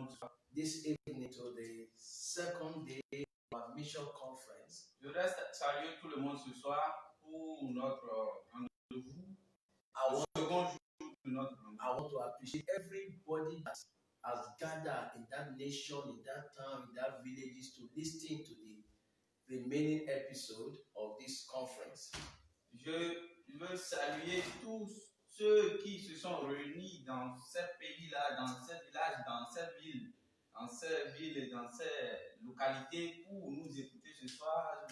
monde ce soir. This evening to the second day of our mission conference. Je reste saluer tout le monde ce soir pour notre rendez-vous. I Second jour de notre rendez-vous. want to appreciate everybody that has gathered in that nation, in that town, in that villages to listen to the remaining episode of this conference. Je veux saluer tous ceux qui se sont réunis dans ce pays-là, dans ce village, dans cette ville et dans ces localités pour nous écouter ce soir,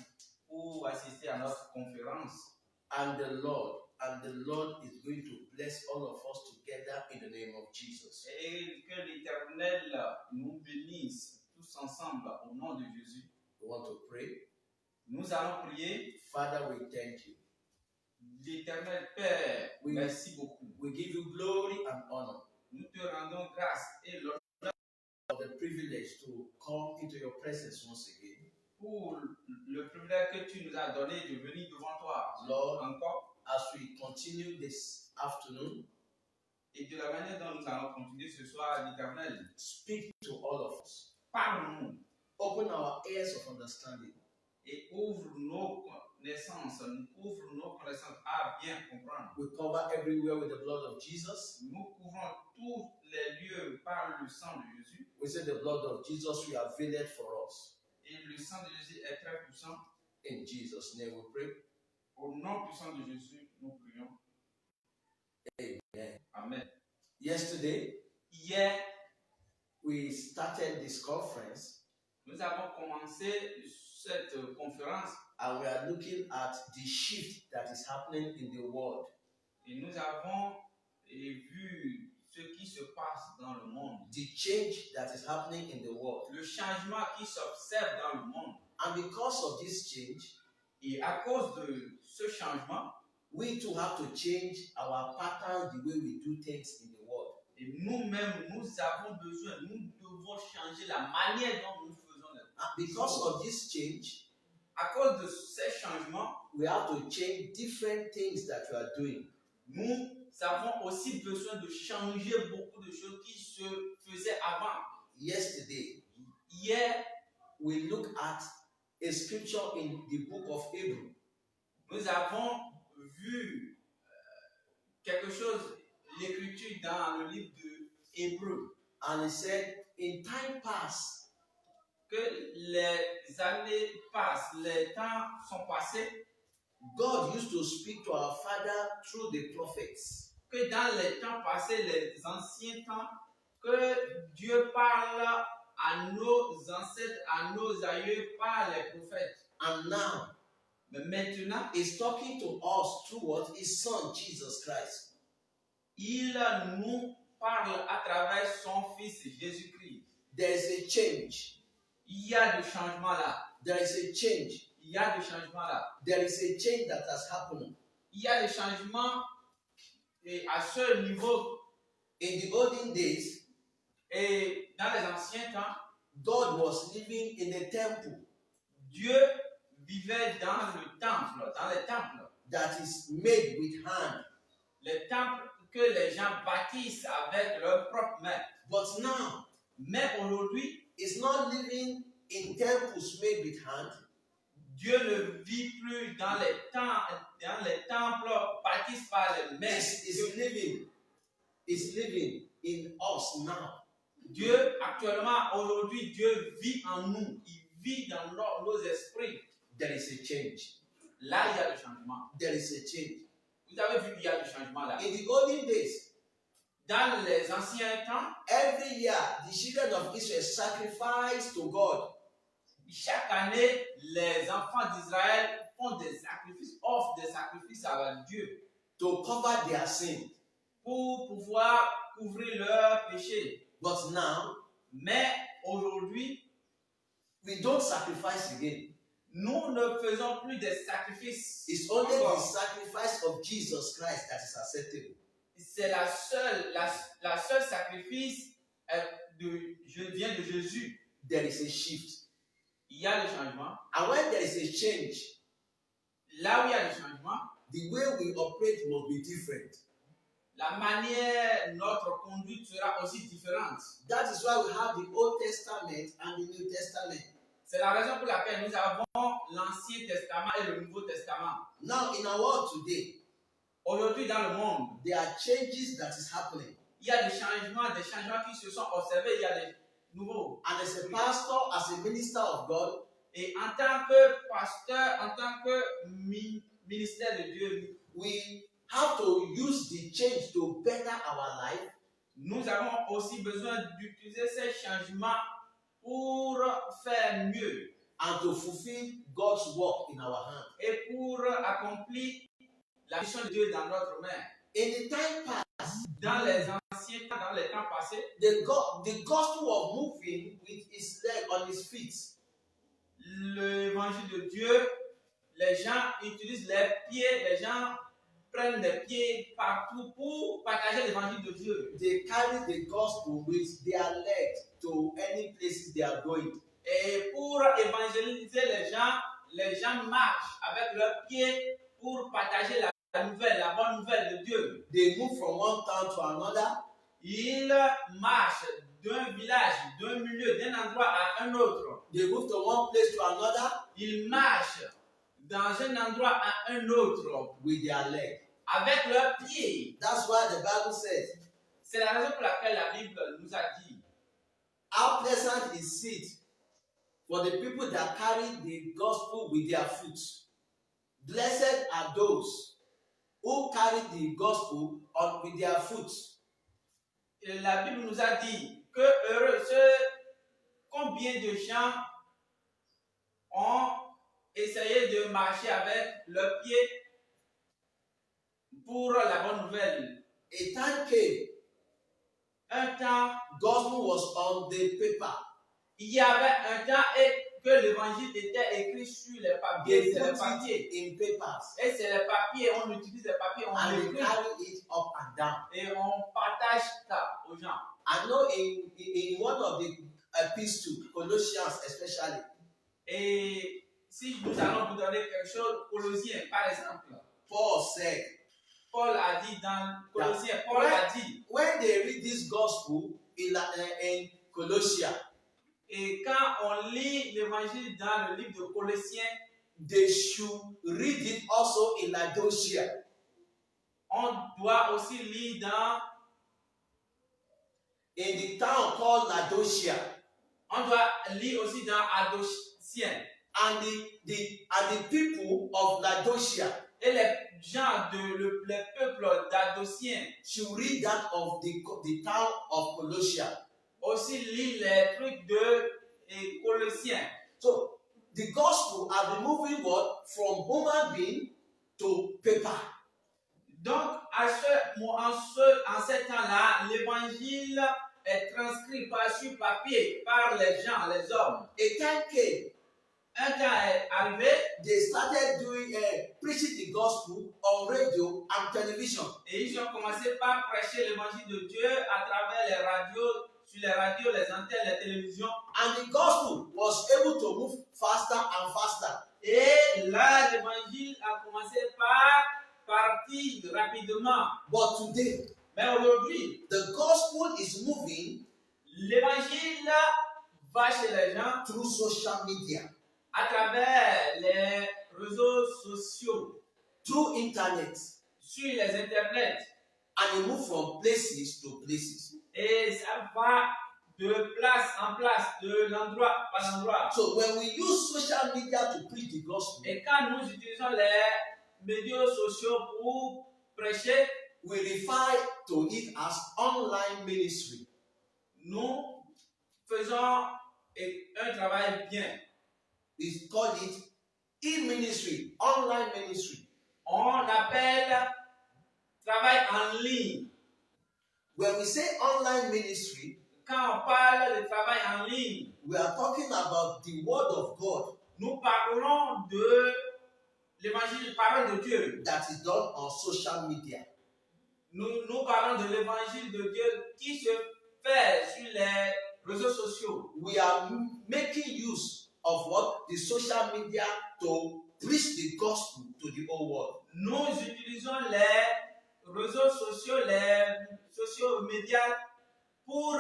pour assister à notre conférence. And the Lord is going to bless all of us together in the name of Jesus. Et que l'Éternel nous bénisse tous ensemble au nom de Jésus. We want to pray. Nous allons prier. Father, we thank you. L'Éternel Père, Oui. merci beaucoup. We give you glory and honor Nous te rendons grâce et l'honneur for the privilege to come into your presence once again. pour le privilège que tu nous as donné de venir devant toi. Lord, Encore. as we continue this afternoon, Et de la manière dont nous allons continuer ce soir, l'Éternel, speak to all of us. parle-nous Open our ears of understanding. et ouvre nos connaissances à bien comprendre. We cover everywhere with the blood of Jesus. Nous couvrons tous les lieux par le sang de Jésus. We say the blood of Jesus will avail it for us. Et le sang de Jésus est très puissant. In Jesus' name we pray. Au nom puissant de Jésus, nous prions. Amen. Amen. Yesterday, Hier, we started this conference nous avons commencé cette conférence and we are looking at the shift that is happening in the world. et nous avons vu ce qui se passe dans le monde. The change that is happening in the world. Le changement qui s'observe dans le monde. And because of this change, Et à cause de ce changement, we too have to change our pattern, the way we do things in the world. et nous-mêmes, nous devons changer la manière dont nous faisons les And because of this change, À cause de ces changements, we have to change different things that we are doing. nous avons aussi besoin de changer beaucoup de choses qui se faisaient avant. Yesterday, Hier, we look at a scripture in the book of Hebrew. nous avons vu quelque chose, l'écriture dans le livre de Hébreux, And it said, in time past, que les années passent, les temps sont passés, God used to speak to our father through the prophets. que dans les temps passés, les anciens temps, que Dieu parle à nos ancêtres, à nos aïeux par les prophètes. And now, Mais maintenant, He's talking to us through what? His Son, Jesus Christ. il nous parle à travers son Fils Jésus-Christ. There is a change. Il y a des changements là. There is a change. Il y a des changements là. There is a change that has happened. Il y a des changements et à ce niveau. In the olden days, Et dans les anciens temps, God was living in a temple Dieu vivait dans le temple, dans les temples. that is made with hand. Les temples que les gens bâtissent avec leurs propres mains. But now, Mais aujourd'hui, He's not living in temples made with hand. Dieu ne vit plus dans les temples bâtis par les mains. Is living in us now. Dieu, actuellement, aujourd'hui, Dieu vit en nous. Il vit dans nos esprits. There is a change. Là, il y a le changement. There is a change. Vous avez vu qu'il y a le changement là. In the olden days, Dans les anciens temps, every year the children of Israel sacrificed to God. chaque année, les enfants d'Israël font des sacrifices, offrent des sacrifices à Dieu To cover their sin. pour pouvoir couvrir leurs péchés. But now, Mais aujourd'hui, we don't sacrifice again. nous ne faisons plus des sacrifices. It's only encore. the sacrifice of Jesus Christ that is acceptable. C'est la seule sacrifice vient de Jésus. There is a shift. Il y a le changement. And when there is a change, Là où il y a le changement, the way we operate must be different. la manière, notre conduite sera aussi différente. That is why we have the Old Testament and the New Testament. C'est la raison pour laquelle nous avons l'Ancien Testament et le Nouveau Testament. Now, in our world today, Aujourd'hui, dans le monde, there are changes that is happening. il y a des changements qui se sont observés, il y a des nouveaux. And as a pastor, as a minister of God, Et en tant que pasteur, en tant que ministère de Dieu, we have to use the change to better our life. Nous avons aussi besoin d'utiliser ces changements pour faire mieux and to fulfill God's work in our hand. et pour accomplir la mission de Dieu dans notre main. In the time past, Dans les anciens temps, dans les temps passés, the gospel of moving with his leg on his feet. L'évangile de Dieu, les gens utilisent les pieds, les gens prennent des pieds partout pour partager l'évangile de Dieu. They carry the gospel with their legs to any places they are going. Et pour évangéliser les gens marchent avec leurs pieds pour partager la nouvelle, la bonne nouvelle de Dieu. They move from one town to another. Ils marchent d'un village, d'un milieu, d'un endroit à un autre. They move from one place to another. Ils marchent dans un endroit à un autre With their legs. avec leurs pieds. That's why the Bible says, C'est la raison pour laquelle la Bible nous a dit, how pleasant is it for the people that carry the gospel with their feet. Blessed are those who carry the gospel with their foot. et la Bible nous a dit que heureux combien de gens ont essayé de marcher avec leurs pieds pour la bonne nouvelle. A time came, Un temps, gospel was on the paper. il y avait un temps que l'évangile était écrit sur les papiers, They c'est les put papiers. it in papers Et c'est les papiers, on utilise les papiers, on and they l'écrit carry it up and down. et on partage ça aux gens. I know in one of the epistles, Colossians especially, Et si nous allons vous donner quelque chose, Colossiens par exemple, Paul said, Paul a dit dans Colossiens, Paul a dit, when they read this gospel in Colossians, et quand on lit l'évangile dans le livre de Colossiens, they should read it also in Laodicea. on doit aussi lire In the town called Laodicea. on doit lire aussi dans Adocien. And the people of Laodicea Et les gens les peuples d'Adocien should read that of the town of Colossia. aussi lire les trucs de Colossiens. So the gospel are moving what from human being to paper. Donc, en ce temps-là, l'évangile est transcrit sur papier par les gens, les hommes. A time came, Un temps est arrivé they started doing preaching the gospel on radio and television. et ils ont commencé par prêcher l'évangile de Dieu à travers les radios, sur les radios, les antennes, les télévisions. And the gospel was able to move faster and faster. Et là, l'évangile a commencé par partir rapidement. But today, Mais aujourd'hui, the gospel is moving l'évangile va chez les gens through social media, à travers les réseaux sociaux, through internet, sur les internets. and it moves from places to places. Et ça va de place en place, de l'endroit par l'endroit. So when we use social media to preach the gospel, Et quand nous utilisons les médias sociaux pour prêcher, we refer to it as online ministry. nous faisons un travail bien. We call it e-ministry, online ministry. On appelle travail en ligne. When we say online ministry, Quand on parle de travail en ligne, we are talking about the word of God nous parlons de l'évangile, parole de Dieu. that is done on social media. Nous parlons de l'évangile de Dieu qui se fait sur les réseaux sociaux. We are making use of what? The social media to preach the gospel to the whole world. Nous utilisons les réseaux sociaux, les sociaux médias pour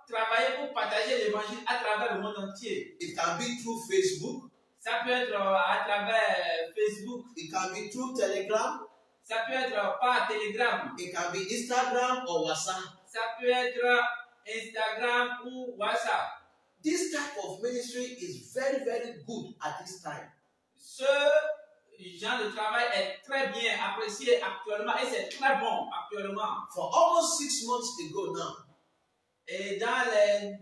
travailler, pour partager l'évangile à travers le monde entier. It can be through Facebook. Ça peut être à travers Facebook. It can be through Telegram. Ça peut être par Telegram. It can be Instagram or WhatsApp. Ça peut être Instagram ou WhatsApp. This type of ministry is very, very good at this time. Ce genre de travail est très bien apprécié actuellement et c'est très bon actuellement. For almost 6 months ago now, Et dans les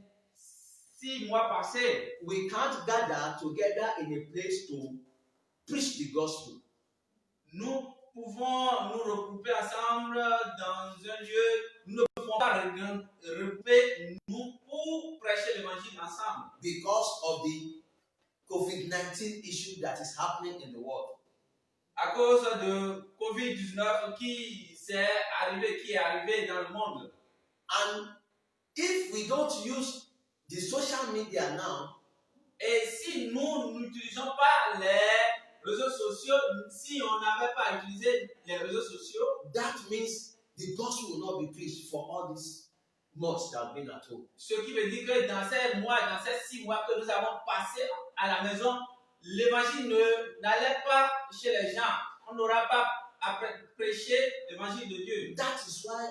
6 mois passés, we can't gather together in a place to preach the gospel. nous pouvons nous regrouper ensemble dans un lieu. Nous ne pouvons pas regrouper nous pour prêcher l'évangile ensemble. Because of the COVID-19 issue that is happening in the world. À cause de COVID-19 qui est arrivé dans le monde. And if we don't use the social media now, et si nous n'utilisons pas les réseaux sociaux, si on n'avait pas utilisé les réseaux sociaux, that means the gospel will not be preached for all these months that have been at home. Ce qui veut dire que dans ces mois, dans ces 6 mois que nous avons passés à la maison, l'évangile n'allait pas chez les gens. On n'aura pas à prêcher l'évangile de Dieu. That is why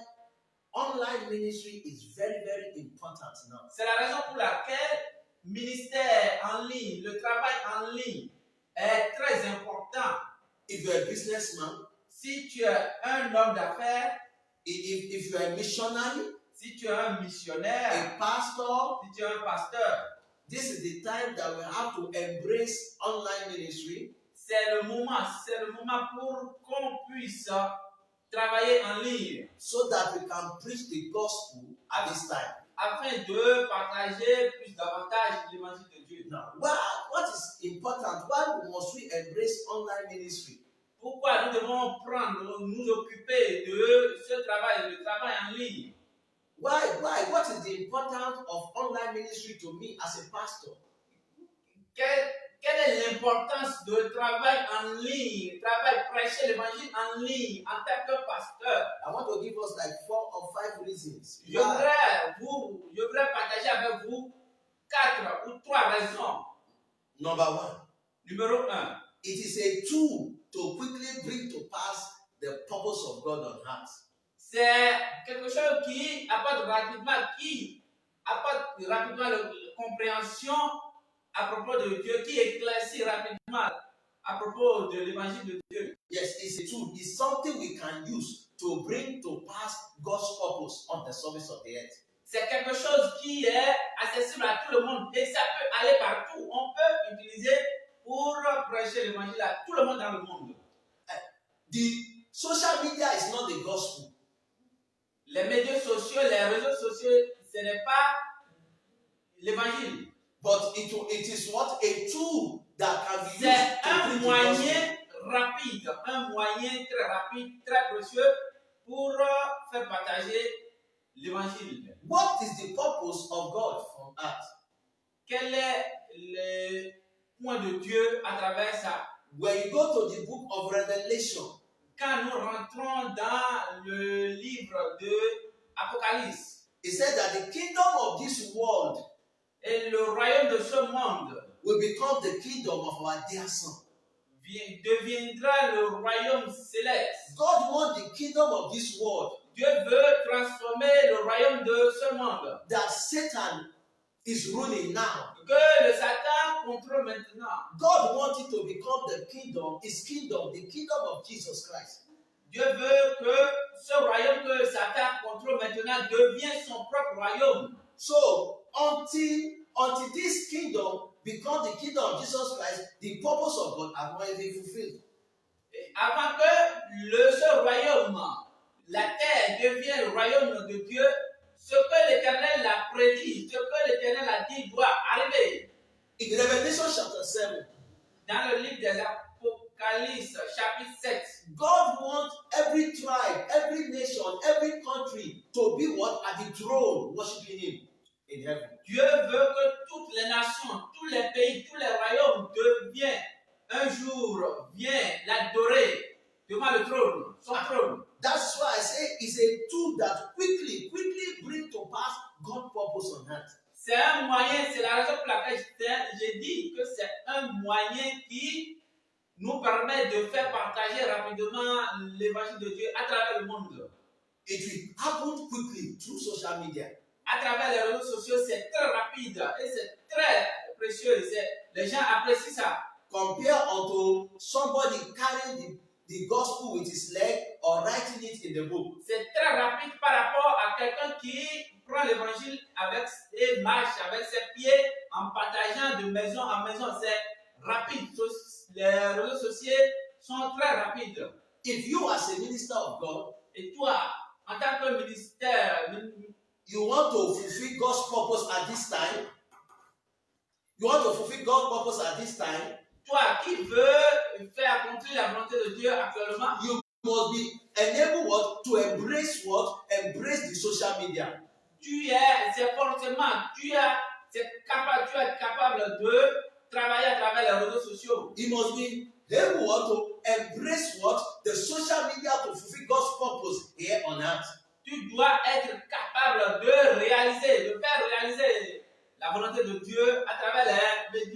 online ministry is very, very important now. C'est la raison pour laquelle le ministère en ligne, le travail en ligne est très important. If you're a businessman, si tu es un homme d'affaires, if you're a missionary, si tu es un missionnaire, a pastor, si tu es un pasteur, this is the time that we have to embrace online ministry. C'est le moment pour qu'on puisse travailler en ligne. So that we can preach the gospel at this time. Afin de partager plus davantage l'évangile de Dieu. Now, what is important? Why must we embrace online ministry? Pourquoi nous devons nous occuper de ce travail, le travail en ligne? Why? What is the importance of online ministry to me as a pastor? Quelle est l'importance de travail en ligne, prêcher l'évangile en ligne en tant que pasteur? I want to give us like 4 or 5 reasons. Je voudrais partager avec vous 4 ou 3 raisons. Number 1. Numéro 1. It is a tool to quickly bring to pass the purpose of God on earth. C'est quelque chose qui apporte rapidement la compréhension à propos de Dieu, qui éclaircit rapidement à propos de l'évangile de Dieu. Yes, it's a tool. It's something we can use to bring to pass God's purpose on the surface of the earth. C'est quelque chose qui est accessible à tout le monde et ça peut aller partout. On peut utiliser pour prêcher l'évangile à tout le monde dans le monde. The social media is not the gospel. Les médias sociaux, les réseaux sociaux, ce n'est pas l'évangile. But it is what? A tool that can be used C'est to un bring the moyen gospel. rapide, un moyen très rapide, très précieux pour faire partager l'évangile. What is the purpose of God on earth? Quel est le point de Dieu à travers ça? When you go to the book of Revelation, Quand nous rentrons dans le livre de Apocalypse, it said that the kingdom of this world et le royaume de ce monde will become the kingdom of our dear son. deviendra le royaume céleste. God wants the kingdom of this world Dieu veut transformer le royaume de ce monde. that Satan is ruling now. Que le Satan contrôle maintenant. God wants it to become the kingdom of Jesus Christ. Dieu veut que ce royaume que Satan contrôle maintenant devienne son propre royaume. So, until this kingdom becomes the kingdom of Jesus Christ, the purpose of God has not been fulfilled. Et avant que ce royaume, la terre devienne le royaume de Dieu, ce que l'Éternel a prédit, ce que l'Éternel a dit doit arriver. In Revelation chapter 7, Dans le livre des Apocalypse, chapitre 7, God wants every tribe, every nation, every country to be what? At the throne, worshiping Him in heaven. Dieu veut que toutes les nations, tous les pays, tous les royaumes deviennent un jour, viennent l'adorer devant le trône, son trône. That's why I say it's a tool that quickly bring to pass God's purpose on earth. C'est un moyen, c'est la raison pour laquelle j'ai dit que c'est un moyen qui nous permet de faire partager rapidement l'évangile de Dieu à travers le monde. It will happen quickly through social media. À travers les réseaux sociaux, c'est très rapide et c'est très précieux. Les gens apprécient ça. Compare unto somebody carrying the gospel with his leg or writing it in the book. C'est très rapide par rapport à quelqu'un qui prend l'évangile avec et marche avec ses pieds en partageant de maison en maison. C'est rapide. Les réseaux sociaux sont très rapides. If you as a minister of God, et toi, en tant que ministère, you want to fulfill God's purpose at this time. You want to fulfill God's purpose at this time. Toi qui veux faire accomplir la volonté de Dieu actuellement, you must be enabled what to embrace what? Embrace the social media. C'est forcément, tu es capable de travailler à travers les réseaux sociaux. You must be able what to embrace what? The social media to fulfill God's purpose here on earth. Tu dois être capable de faire réaliser la volonté de Dieu à travers les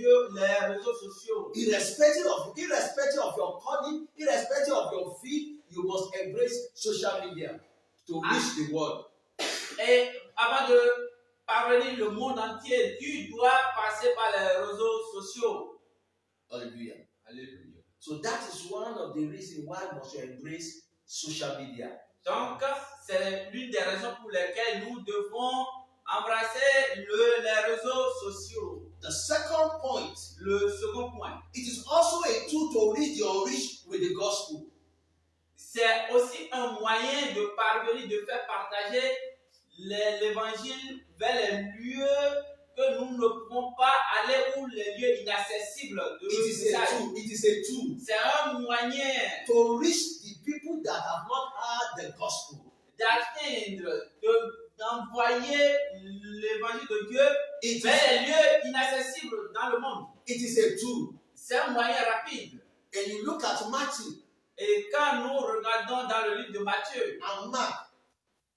réseaux sociaux. Irrespective of your calling, irrespective of your field, you must embrace social media to reach the world. Et avant de parvenir le monde entier, tu dois passer par les réseaux sociaux. Hallelujah. Alléluia. So that is one of the reasons why we must embrace social media. Donc, c'est l'une des raisons pour lesquelles nous devons embrasser les réseaux sociaux. The second point. Le second point. It is also a tool to reach the unreached with the gospel. C'est aussi un moyen de parvenir, de faire partager l'évangile vers les lieux que nous ne pouvons pas aller, ou les lieux inaccessibles de It is a tool. C'est un moyen to reach the people that have not heard the gospel. D'atteindre, d'envoyer l'évangile de Dieu vers les lieux inaccessibles dans le monde. It is a tool. C'est un moyen rapide. And you look at Matthew. Et quand nous regardons dans le livre de Matthieu and Mark,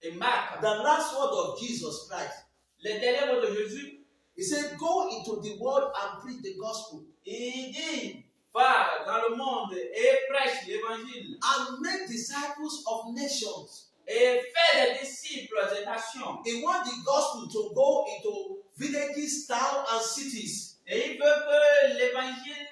et Marc, the last word of Jesus Christ, les derniers mots de Jésus, he said, go into the world and preach the gospel. Il dit, va dans le monde et prêche l'évangile. And make disciples of nations. Et fais des disciples des nations. He wants the gospel to go into villages, towns, and cities. Et il veut que l'évangile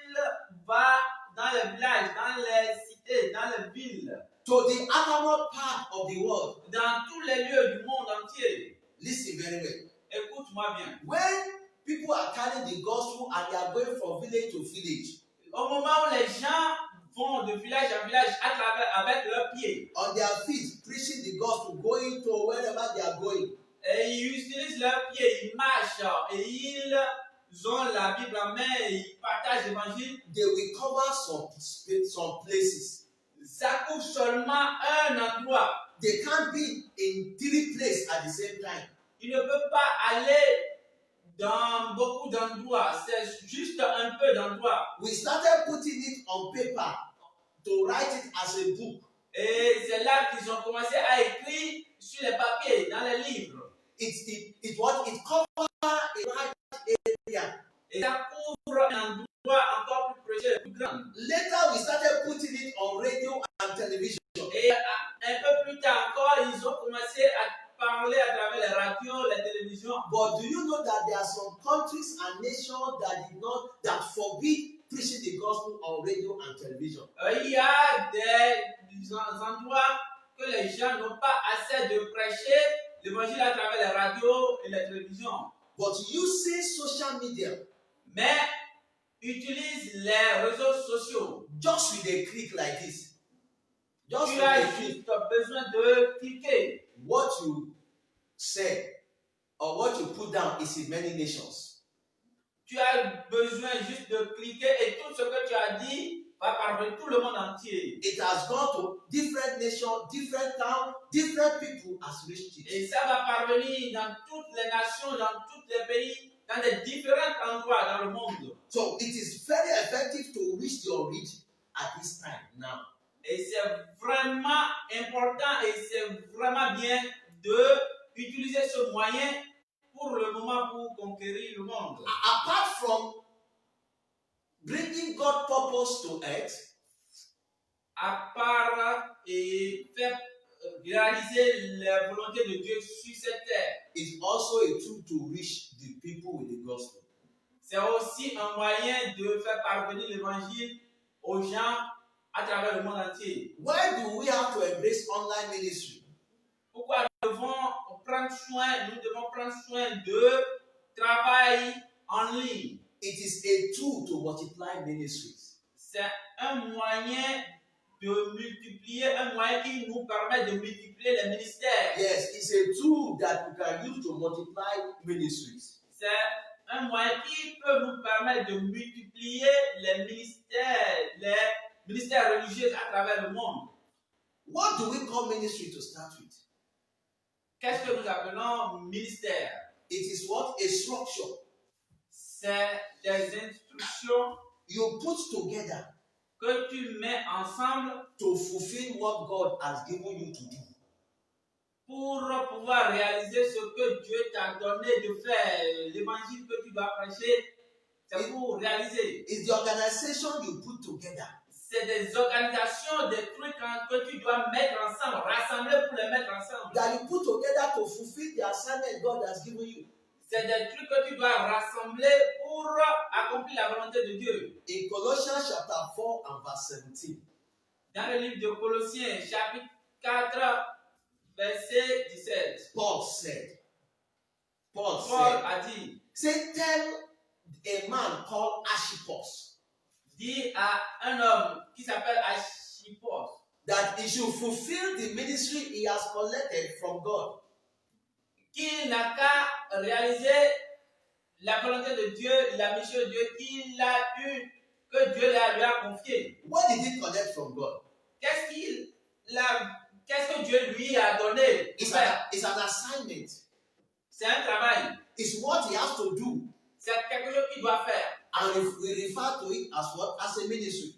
va dans les villages, dans les cités, dans les villes. To the uttermost part of the world. Dans tous les lieux du monde entier. Listen very well. Écoute-moi bien. When people are carrying the gospel and they are going from village to village. Au moment où les gens vont de village en village à travers avec leurs pieds. On their feet, preaching the gospel, going to wherever they are going. Et ils utilisent leurs pieds, ils marchent et ils ont la Bible en main et ils partagent l'évangile. They will cover some places. Ça couvre seulement un endroit. They can't be in 3 places at the same time. Ils ne peuvent pas aller dans beaucoup d'endroits, c'est juste un peu d'endroits. We started putting it on paper to write it as a book. Et c'est là qu'ils ont commencé à écrire sur les papiers, dans les livres. It covers a large area. Et ça couvre un endroit encore plus précieux, plus grand. Later we started putting it on radio and television. Et un peu plus tard encore, ils ont commencé à parler à travers les radios, les télévisions. But do you know that there are some countries and nations that forbid preaching the gospel on radio and television? Il y a des endroits que les gens n'ont pas assez de prêcher l'évangile à travers les radios et les télévisions. But using social media, mais utilise les réseaux sociaux. Just with a click like this. Tu as juste besoin de cliquer. What you say or what you put down is in many nations. Tu as besoin juste de cliquer et tout ce que tu as dit va parvenir tout le monde entier. It has gone to different nations, different towns, different people as reached it. Et ça va parvenir dans toutes les nations, dans tous les pays, dans des différents endroits dans le monde. So it is very effective to reach the unreached at this time now. Et c'est vraiment important et c'est vraiment bien d'utiliser ce moyen pour le moment pour conquérir le monde. Apart from bringing God's purpose to earth, À part et faire réaliser la volonté de Dieu sur cette terre, it's also a tool to reach the people with the gospel. c'est aussi un moyen de faire parvenir l'évangile aux gens à travers le monde entier. Why do we have to embrace online ministry? Pourquoi nous devons prendre soin de travail en ligne? It is a tool to multiply ministries. C'est un moyen de multiplier, un moyen qui nous permet de multiplier les ministères. Yes, it's a tool that we can use to multiply ministries. C'est un moyen qui peut nous permettre de multiplier les ministères religieux à travers le monde. What do we call ministry to start with? Qu'est-ce que nous appelons ministère? It is what? A structure C'est des instructions you put together que tu mets ensemble to fulfill what God has given you to do. pour pouvoir réaliser ce que Dieu t'a donné de faire. L'évangile que tu dois prêcher, c'est pour réaliser. It's the organization you put together. C'est des organisations, des trucs que tu dois mettre ensemble, rassembler pour les mettre ensemble. That you put together to fulfill the assignment God has given you. C'est des trucs que tu dois rassembler pour accomplir la volonté de Dieu. In Colossians chapter 4 and verse 17, Dans le livre de Colossiens, chapitre 4, verset 17, Paul said, Paul a dit, tell a man called Archippus dit à un homme qui s'appelle Archippos that he should fulfill the ministry he has collected from God. qu'il n'a qu'à réaliser la volonté de Dieu, la mission de Dieu qu'il a eue, que Dieu lui a confiée. What did he collect from God? Qu'est-ce que Dieu lui a donné? It's an assignment. C'est un travail. It's what he has to do. C'est quelque chose qu'il doit faire. And we refer to it as what? As a ministry.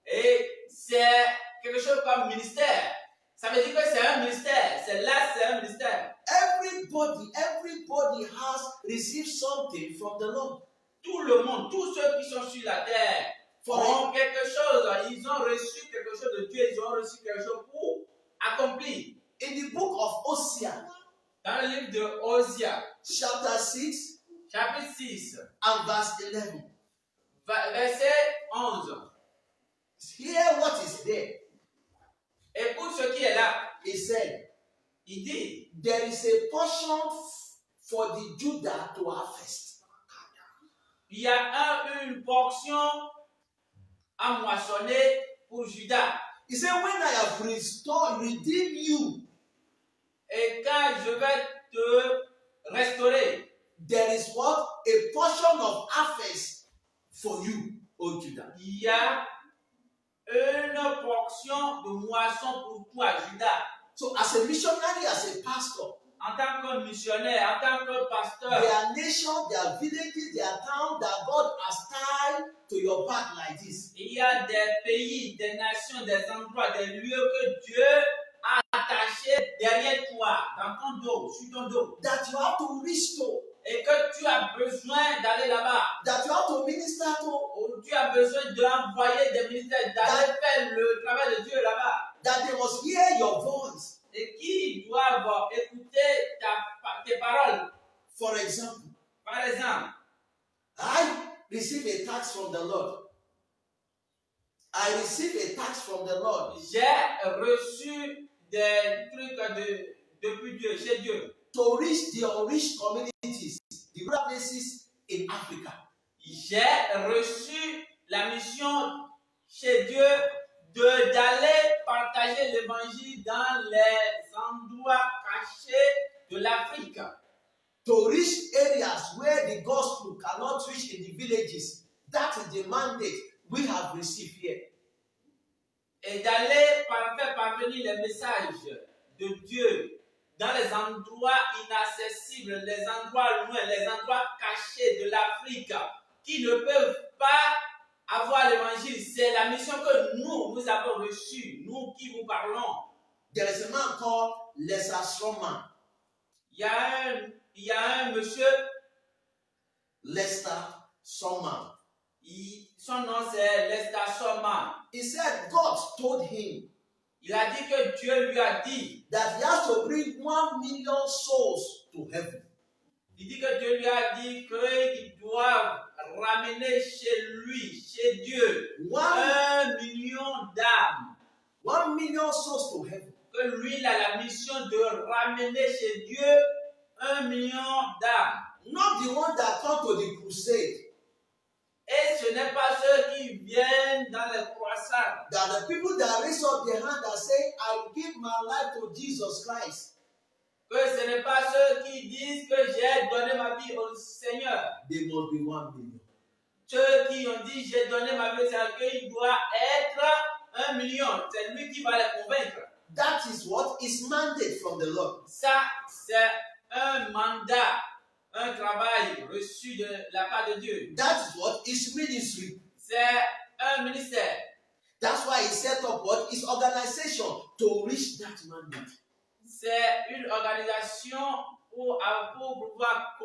Et c'est quelque chose comme ministère. Ça veut dire que c'est un ministère. C'est un ministère. Everybody has received something from the Lord. Tout le monde, tous ceux qui sont sur la terre, ont quelque chose. Ils ont reçu quelque chose de Dieu. Ils ont reçu quelque chose pour accomplir. In the book of Hosea, dans le livre de Hosea, chapter 6, chapitre 6, and verse 11, verset 11. Hear what is there. Écoute ce qui est là. He said, il dit, there is a portion for the Judah to harvest. Il y a une portion à moissonner pour Judas. He said, when I have redeemed you, et quand je vais te restaurer, there is what? A portion of harvest for you, O Judah. Il y a une portion de moisson pour toi, Judas. So as a missionary, as a pastor, en tant que missionnaire, en tant que pasteur, their nation, their villages, their town that God has tied to your back like this. Il y a des pays, des nations, des endroits, des lieux que Dieu a attachés derrière toi, dans ton dos, sur ton dos. That you have to restore. Et que tu as besoin d'aller là-bas. That you have to minister to. Ou tu as besoin d'envoyer des ministères, d'aller faire le travail de Dieu là-bas. That they must hear your voice. Et qui doivent écouter tes paroles. For example, par exemple, I receive a tax from the Lord. I receive a tax from the Lord. J'ai reçu des trucs depuis Dieu, chez Dieu. To reach the unreached communities, the rural places in Africa. J'ai reçu la mission chez Dieu d'aller partager l'évangile dans les endroits cachés de l'Afrique. To reach areas where the gospel cannot reach in the villages. That is the mandate we have received here. Et d'aller faire parvenir les messages de Dieu dans les endroits inaccessibles, les endroits loin, les endroits cachés de l'Afrique qui ne peuvent pas avoir l'évangile, c'est la mission que nous avons reçue, nous qui vous parlons. There is a man called Lester Strongman. Il y a un monsieur, Lester Strongman. son nom c'est Lester Strongman. He said God told him Il a dit que Dieu lui a dit that he has to bring 1 million souls to heaven. Il dit que Dieu lui a dit qu'il doit ramener chez lui, chez Dieu, 1 million d'âmes. 1 million souls to heaven. Que lui, il a la mission de ramener chez Dieu 1 million d'âmes. Not the one that come to the crusade. Et ce n'est pas ceux qui viennent dans les croissants. That the people that raise up their hand and say, I give my life to Jesus Christ. Que ce n'est pas ceux qui disent que j'ai donné ma vie au Seigneur. They must be 1 million. Ceux qui ont dit j'ai donné ma vie au Seigneur, qu'il doit être 1 million. C'est lui qui va les convaincre. That is what is mandate from the Lord. Ça, c'est un mandat, un travail reçu de la part de Dieu. That is what is ministry. C'est un ministère. That's why he set up what is organization to reach that mandate. C'est une organisation pour pouvoir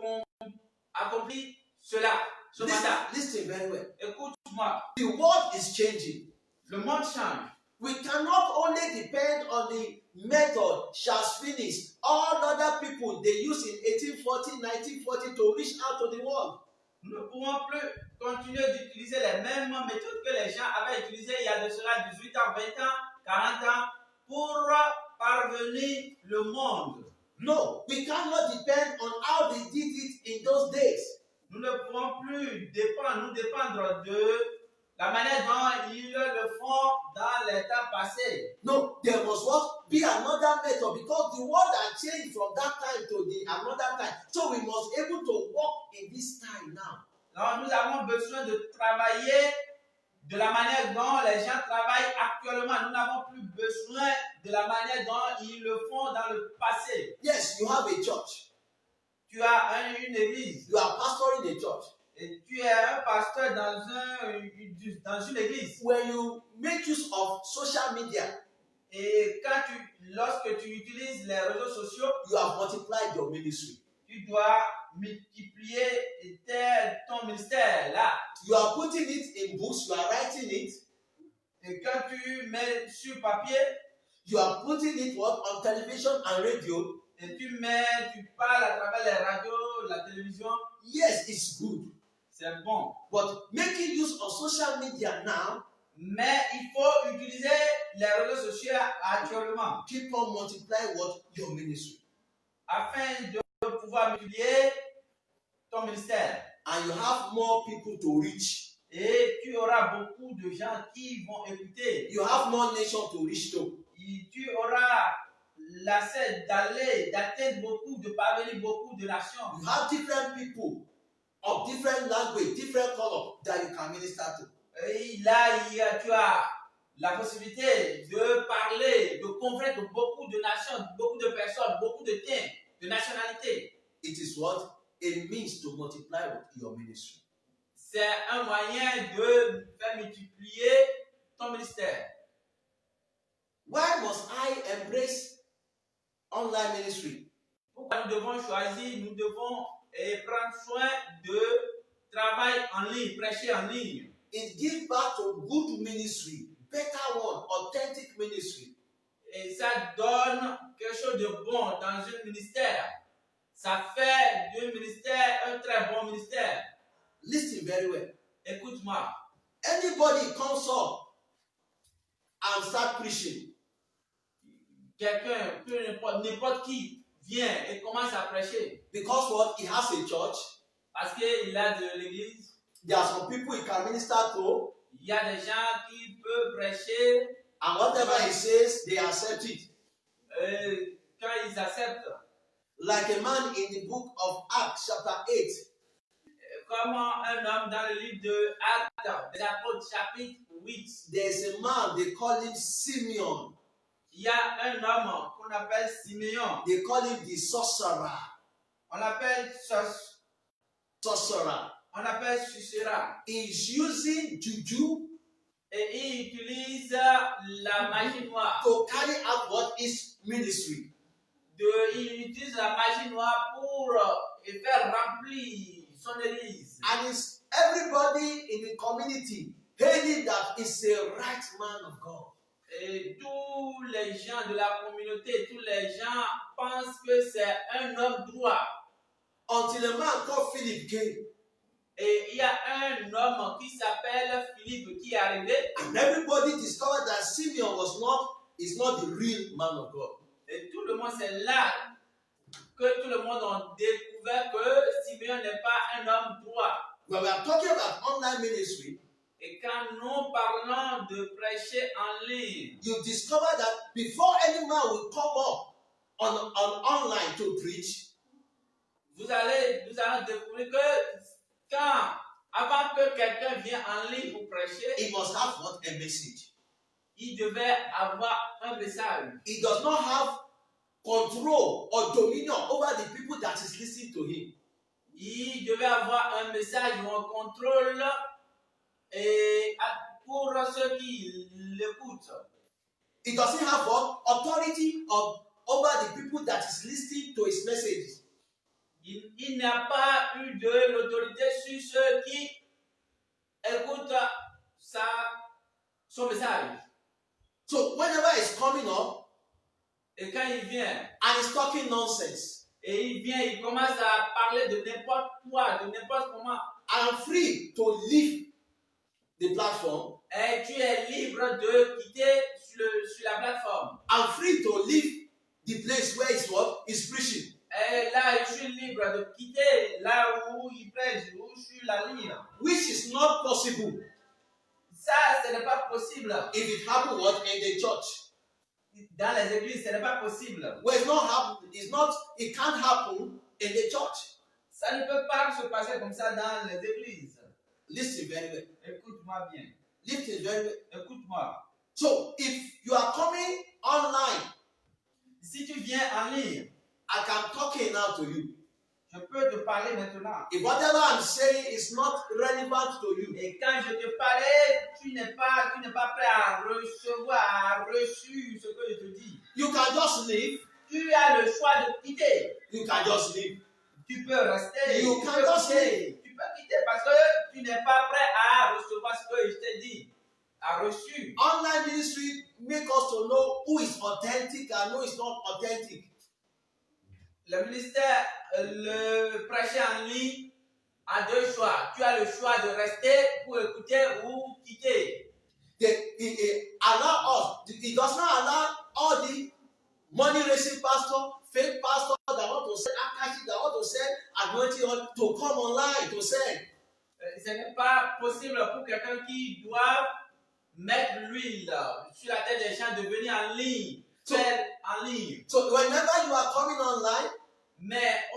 accomplir cela. Ce mandat. Listen very well. Écoute-moi. The world is changing. Le monde change. We cannot only depend on the method Charles Finney, all other people they used in 1840, 1940 to reach out to the world. Nous ne pouvons plus continuer d'utiliser les mêmes méthodes que les gens avaient utilisées il y a de cela 18 ans, 20 ans, 40 ans pour parvenir le monde. No, we cannot depend on how they did it in those days. Nous ne pouvons plus dépendre de la manière dont ils le font dans les temps passés. No, there must what be another method because the world has changed from that time to the another time. So we must able to walk in this time now. Donc nous avons besoin de travailler de la manière dont les gens travaillent actuellement. Nous n'avons plus besoin de la manière dont ils le font dans le passé. Yes, you have a church. Tu as une église. You are pastoring a church. Et tu es un pasteur dans une église. When you make use of social media, et lorsque tu utilises les réseaux sociaux, you have multiplied your ministry. Tu dois multiplier ton ministère là. You are putting it in books, you are writing it. Et quand tu mets sur papier, you are putting it what, on television and radio. Et tu parles à travers les radios, la télévision. Yes, it's good. C'est bon. But making use of social media now. Mais il faut utiliser les réseaux sociaux actuellement. Keep on multiplying what your ministry. Afin de pouvoir multiplier ton ministère. And you have more people to reach. Et tu auras beaucoup de gens qui vont écouter. You have more nations to reach to. Et tu auras l'accès d'atteindre beaucoup, de parvenir beaucoup de nations. You have different people of different language, different color that you can minister to. Et là, tu as la possibilité de parler, de convaincre beaucoup de nations, beaucoup de personnes, beaucoup de temps, de nationalités. It is what? A means to multiply your ministry. C'est un moyen de faire multiplier ton ministère. Why must I embrace online ministry? Pourquoi nous devons choisir, nous devons prendre soin de travail en ligne, prêcher en ligne? It gives back to good ministry, better one, authentic ministry. Et ça donne quelque chose de bon dans un ministère. Ça fait du ministère un très bon ministère. Listen very well. Écoute-moi. Anybody comes up and start preaching. Quelqu'un, n'importe qui vient et commence à prêcher. Because what? He has a church. Parce qu'il a de l'église. There are some people he can minister to. Il y a des gens qui peuvent prêcher. And whatever he says, they accept it. Quand ils acceptent. Like a man in the book of Acts, chapter 8. Comme un homme dans le livre de Actes, des Apôtres, chapitre 8. There's a man, they call him Simeon. Il y a un homme qu'on appelle Siméon. They call him the sorcerer. On l'appelle sorcerer. On appelle sucera. is using juju Et il utilise la magie noire. to carry out what is ministry. Il utilise la magie noire pour faire remplir son église. And it's everybody in the community hailing that is a right man of God. Et tous les gens de la communauté, tous les gens pensent que c'est un homme droit. Until a man called Philip came. Et il y a un homme qui s'appelle Philippe qui est arrivé. And everybody discovered that Simeon is not the real man of God. Et tout le monde, c'est là que tout le monde a découvert que Simeon n'est pas un homme droit. When we are talking about online ministry, Et quand nous parlons de prêcher en ligne, you discover that before any man will come up on online to preach, nous allons découvrir que avant que quelqu'un vienne en ligne pour prêcher, he must have what? A message. il devait avoir un message. He does not have control or dominion over the people that is listening to him. Il devait avoir un message ou un contrôle et pour ceux qui l'écoutent. He doesn't have what? Authority over the people that is listening to his messages. Il n'a pas eu de l'autorité sur ceux qui écoutent son message. So whenever he's coming up Et quand il vient, and he's talking nonsense, et il commence à parler de n'importe quoi, de n'importe comment. I am free to leave the platform. Et tu es libre de quitter sur la plateforme. I'm free to leave the place where he's preaching. Et là, je suis libre de quitter là où il prêche, où je suis la ligne. Which is not possible. Ça, ce n'est pas possible. If it happened what in the church. Dans les églises, ce n'est pas possible. Well, it can't happen in the church. Ça ne peut pas se passer comme ça dans les églises. Listen very well. Écoute-moi bien. Listen very well. Écoute-moi. So, if you are coming online, Si tu viens en ligne, I can talk now to you. je peux te parler maintenant. If whatever I'm saying is not relevant to you, Et quand je te parlais, tu n'es pas prêt à recevoir, reçu ce que je te dis. you can just leave. Tu as le choix de quitter. You can just leave. Tu peux rester. You Tu can peux just quitter. Tu peux quitter parce que tu n'es pas prêt à recevoir ce que je t'ai dit. À reçu. Online ministry make us to know who is authentic and who is not authentic. Le ministère, le prêcher en ligne a deux choix. Tu as le choix de rester pour écouter ou quitter. It does not allow all the money-raising pastors, fake pastors that want to sell akashi, that want to sell anointing oil to come online to sell. Ce n'est pas possible pour quelqu'un qui doit mettre l'huile sur la tête des gens de venir en ligne, faire en ligne. So whenever you are coming online, Mais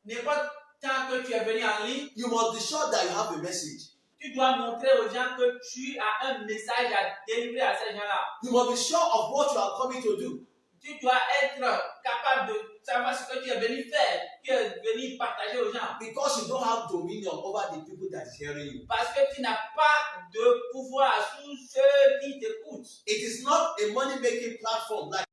n'importe tant que tu es venu en ligne, you must be sure that you have a message. tu dois montrer aux gens que tu as un message à délivrer à ces gens-là. You must be sure of what you are coming to do. Tu dois être capable de savoir ce que tu es venu faire, tu es venu partager aux gens. Because you don't have dominion over the people that is hearing you. Parce que tu n'as pas de pouvoir sur ceux qui t'écoutent. It is not a money-making platform like